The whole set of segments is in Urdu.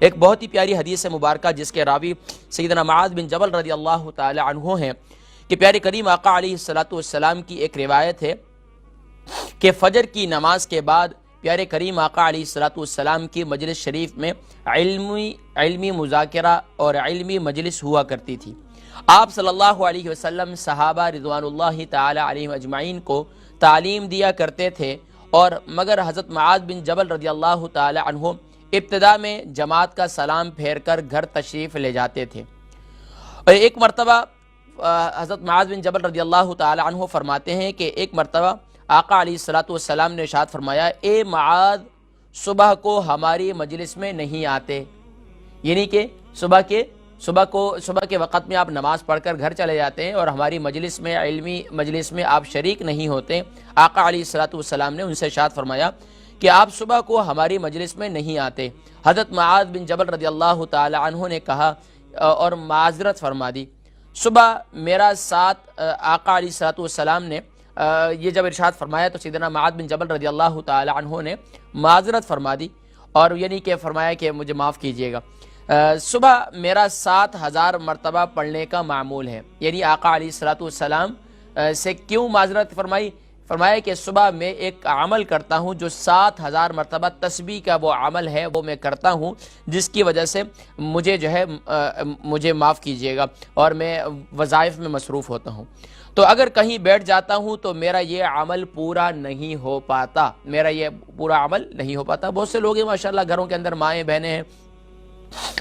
ایک بہت ہی پیاری حدیث مبارکہ جس کے راوی سیدنا معاذ بن جبل رضی اللہ تعالی عنہ ہیں کہ پیارے کریم آقا علیہ الصلوۃ والسلام کی ایک روایت ہے کہ فجر کی نماز کے بعد پیارے کریم آقا علیہ الصلوۃ والسلام کی مجلس شریف میں علمی مذاکرہ اور علمی مجلس ہوا کرتی تھی۔ آپ صلی اللہ علیہ وسلم صحابہ رضوان اللہ تعالی علیہم اجمعین کو تعلیم دیا کرتے تھے، اور مگر حضرت معاذ بن جبل رضی اللہ تعالی عنہ ابتدا میں جماعت کا سلام پھیر کر گھر تشریف لے جاتے تھے۔ اور ایک مرتبہ حضرت معاذ بن جبل رضی اللہ تعالی عنہ فرماتے ہیں کہ ایک مرتبہ آقا علیہ الصلوۃ والسلام نے ارشاد فرمایا، اے معاذ صبح کو ہماری مجلس میں نہیں آتے، یعنی کہ صبح کے وقت میں آپ نماز پڑھ کر گھر چلے جاتے ہیں اور ہماری مجلس میں، علمی مجلس میں آپ شریک نہیں ہوتے۔ آقا علیہ الصلوۃ والسلام نے ان سے ارشاد فرمایا کہ آپ صبح کو ہماری مجلس میں نہیں آتے۔ حضرت معاذ بن جبل رضی اللہ تعالی عنہ نے کہا اور معذرت فرما دی، صبح میرا ساتھ آقا علیہ الصلوۃ والسلام نے یہ جب ارشاد فرمایا تو سیدنا معاذ بن جبل رضی اللہ تعالی عنہ نے معذرت فرما دی، اور یعنی کہ فرمایا کہ مجھے معاف کیجیے گا، صبح میرا 7000 مرتبہ پڑھنے کا معمول ہے۔ یعنی آقا علیہ الصلوۃ والسلام سے کیوں معذرت فرمایا کہ صبح میں ایک عمل کرتا ہوں جو 7000 مرتبہ تسبیح کا وہ عمل ہے، وہ میں کرتا ہوں، جس کی وجہ سے مجھے جو ہے مجھے معاف کیجیے گا، اور میں وظائف میں مصروف ہوتا ہوں، تو اگر کہیں بیٹھ جاتا ہوں تو میرا یہ عمل پورا نہیں ہو پاتا، بہت سے لوگ ہیں ماشاءاللہ گھروں کے اندر مائیں بہنیں ہیں،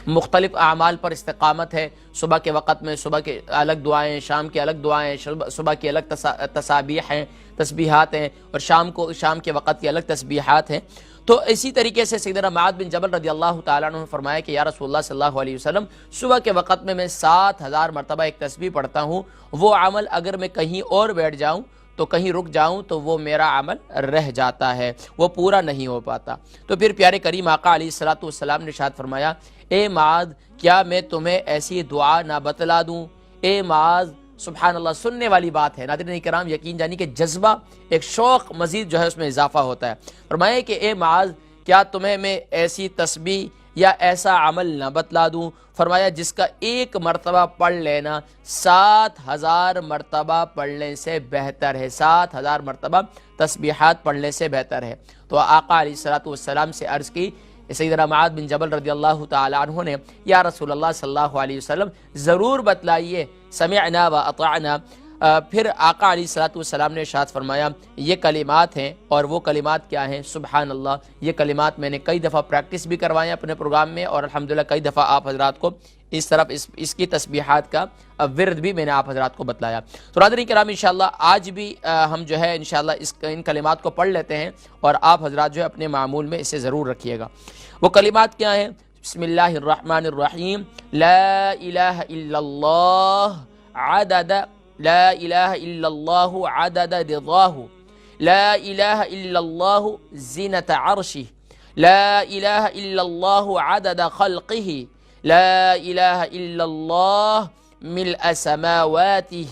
مختلف اعمال پر استقامت ہے، صبح کے وقت میں صبح کے الگ دعائیں، شام کے الگ دعائیں، صبح کی الگ تسبیحات ہیں، اور شام کے وقت کی الگ تسبیحات ہیں۔ تو اسی طریقے سے سیدنا معاذ بن جبل رضی اللہ تعالیٰ عنہ نے فرمایا کہ یا رسول اللہ صلی اللہ علیہ وسلم، صبح کے وقت میں 7000 مرتبہ ایک تسبیح پڑھتا ہوں، وہ عمل اگر میں کہیں اور بیٹھ جاؤں تو کہیں رک جاؤں تو وہ میرا عمل رہ جاتا ہے، وہ پورا نہیں ہو پاتا۔ تو پھر پیارے کریم آقا علیہ الصلوۃ والسلام نے ارشاد فرمایا، اے معاذ کیا میں تمہیں ایسی دعا نہ بتلا دوں؟ اے معاذ، سبحان اللہ، سننے والی بات ہے ناظرین کرام، یقین جانی کہ جذبہ، ایک شوق مزید جو ہے اس میں اضافہ ہوتا ہے۔ فرمایا کہ اے معاذ کیا تمہیں میں ایسی تسبیح یا ایسا عمل نہ بتلا دوں؟ فرمایا جس کا ایک مرتبہ پڑھ لینا 7000 مرتبہ پڑھنے سے بہتر ہے، 7000 مرتبہ تسبیحات پڑھنے سے بہتر ہے۔ تو آقا علیہ الصلوۃ والسلام سے عرض کی سیدنا معاذ بن جبل رضی اللہ تعالی عنہ نے، یا رسول اللہ صلی اللہ علیہ وسلم ضرور بتلائیے، سمعنا و اطعنا۔ پھر آقا علیہ الصلوۃ والسلام نے ارشاد فرمایا یہ کلمات ہیں، اور وہ کلمات کیا ہیں؟ سبحان اللہ۔ یہ کلمات میں نے کئی دفعہ پریکٹس بھی کروائے اپنے پروگرام میں، اور الحمدللہ کئی دفعہ آپ حضرات کو اس کی تسبیحات کا ورد بھی میں نے آپ حضرات کو بتلایا۔ تو ناظرین کرام انشاءاللہ آج بھی ہم جو ہے انشاءاللہ ان کلمات کو پڑھ لیتے ہیں، اور آپ حضرات جو ہے اپنے معمول میں اسے ضرور رکھیے گا۔ وہ کلمات کیا ہیں؟ بسم اللہ الرحمن الرحیم، لا الہ الا اللہ عدد، لا الہ الا اللہ عدد رضاہ، لا الہ الا اللہ زینت عرشہ، لا الہ الا اللہ عدد خلقہ، لا الہ الا اللہ ملء سماواتہ،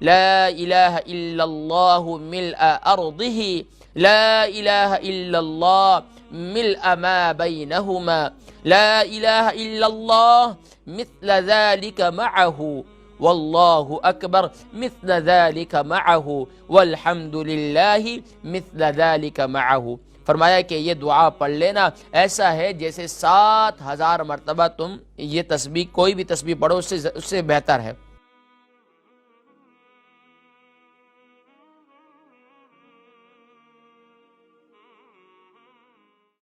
لا الہ الا اللہ ملء ارضہ، لا الہ الا اللہ ملء ما بینہما، لا الہ الا اللہ مثل ذلك معه، واللہ اکبر مثل ذلك معه، والحمد للہ مثل ذلك معه۔ فرمایا کہ یہ دعا پڑھ لینا ایسا ہے جیسے 7000 مرتبہ تم یہ تسبیح، کوئی بھی تسبیح پڑھو اس سے بہتر ہے۔